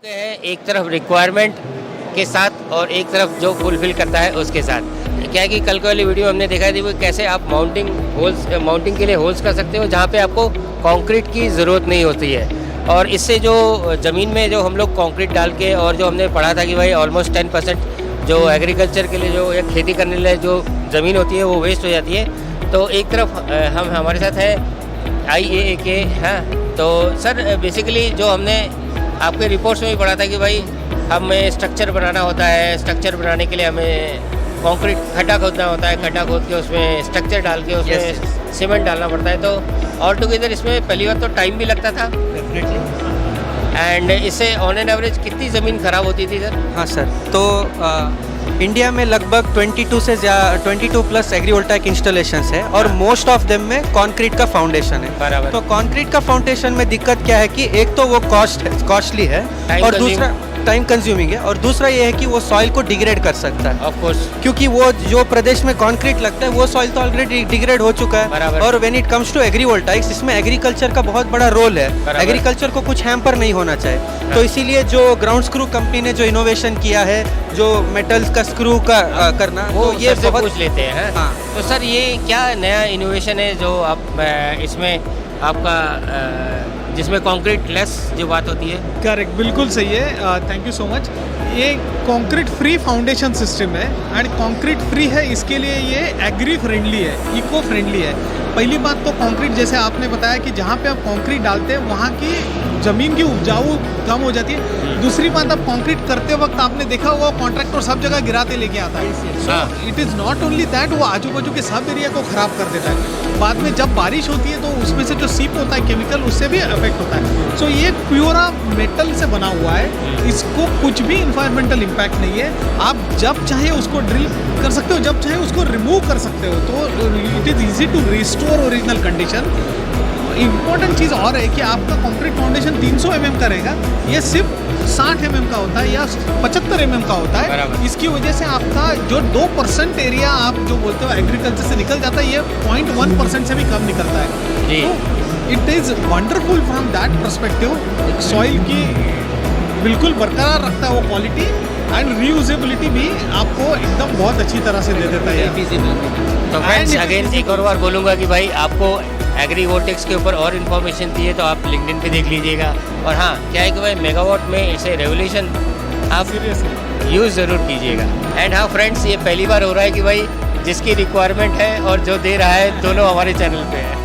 है एक तरफ रिक्वायरमेंट के साथ और एक तरफ जो फुलफिल करता है उसके साथ। क्या है कि कल वाली वीडियो हमने देखा थी वो कैसे आप माउंटिंग के लिए होल्स कर सकते हो जहाँ पे आपको कंक्रीट की ज़रूरत नहीं होती है। और इससे जो ज़मीन में जो हम लोग कंक्रीट डाल के और जो हमने पढ़ा था कि भाई ऑलमोस्ट 10% जो एग्रीकल्चर के लिए जो या खेती करने के लिए जो ज़मीन होती है वो वेस्ट हो जाती है। तो एक तरफ हमारे साथ है IAAK। हाँ, तो सर बेसिकली जो हमने आपके रिपोर्ट्स में भी पढ़ा था कि भाई हमें स्ट्रक्चर बनाना होता है, स्ट्रक्चर बनाने के लिए हमें कंक्रीट खड्डा खोदना होता है, खड्डा खोद के उसमें स्ट्रक्चर डाल के उसमें सीमेंट डालना पड़ता है। तो ऑल टुगेदर इसमें पहली बार तो टाइम भी लगता था डेफिनेटली। एंड इससे ऑन एन एवरेज कितनी ज़मीन ख़राब होती थी सर? हाँ सर, तो इंडिया में लगभग 22 प्लस एग्रीवोल्टाइक इंस्टॉलेशंस है और मोस्ट ऑफ देम में कंक्रीट का फाउंडेशन है। बराबर। तो कंक्रीट का फाउंडेशन में दिक्कत क्या है कि एक तो वो कॉस्टली है और दूसरा टाइम कंज्यूमिंग है और दूसरा ये है कि वो सॉइल को डिग्रेड कर सकता है। ऑफ कोर्स, क्योंकि वो जो प्रदेश में कंक्रीट लगता है वो सॉइल तो ऑलरेडी डिग्रेड हो चुका है। और व्हेन इट कम्स टू एग्रीवोल्टाइक्स इसमें एग्रीकल्चर का बहुत बड़ा रोल है। एग्रीकल्चर को कुछ हैम्पर नहीं होना चाहिए। तो इसीलिए जो ग्राउंड स्क्रू कंपनी ने जो इनोवेशन किया है जो मेटल्स का स्क्रू का करना वो तो ये बहुत पूछ लेते हैं। हाँ। तो सर ये क्या नया इनोवेशन है जो आप इसमें आपका जिसमें कंक्रीट लेस जो बात होती है? करेक्ट, बिल्कुल सही है। Thank you so much. ये कंक्रीट फ्री फाउंडेशन सिस्टम है एंड कंक्रीट फ्री है, इसके लिए ये एग्री फ्रेंडली है, इको फ्रेंडली है। पहली बात तो कंक्रीट जैसे आपने बताया कि जहाँ पे आप कंक्रीट डालते हैं वहाँ की ज़मीन की उपजाऊ कम हो जाती है। दूसरी बात, आप कंक्रीट करते वक्त आपने देखा हुआ कॉन्ट्रैक्टर सब जगह गिराते लेके आता है। So it is not only that, वो आजू बाजू के सब एरिया को ख़राब कर देता है। बाद में जब बारिश होती है तो उसमें से जो सीप होता है केमिकल उससे भी अफेक्ट होता है। सो ये प्योरा मेटल से बना हुआ है, इसको कुछ भी इन्वायरमेंटल इम्पैक्ट नहीं है। आप जब चाहे उसको ड्रिल कर सकते हो, जब चाहे उसको रिमूव कर सकते हो। तो it is easy to restore original condition. Important चीज़ और है कि आपका कंक्रीट फाउंडेशन 300 mm का रहेगा, ये सिर्फ 60 mm का होता है या 75 mm का होता है। इसकी वजह से आपका जो 2% एरिया आप जो बोलते हो एग्रीकल्चर से निकल जाता है, ये 0.1% से भी कम निकलता है। तो it is wonderful from that perspective. Soil की बिल्कुल बरकरार रखता है वो क्वालिटी एंड रीयूजेबिलिटी भी आपको एकदम बहुत अच्छी तरह से दे देता है। तो फ्रेंड्स अगेन एक और बार बोलूँगा कि भाई आपको एग्रीवोल्टिक्स के ऊपर और इन्फॉर्मेशन चाहिए तो आप लिंक्डइन पे देख लीजिएगा। और हाँ, क्या है कि भाई मेगावाट में इसे रेवोल्यूशन आप यूज़ ज़रूर कीजिएगा। एंड हाँ फ्रेंड्स, ये पहली बार हो रहा है कि भाई जिसकी रिक्वायरमेंट है और जो दे रहा है दोनों हमारे चैनल पे है।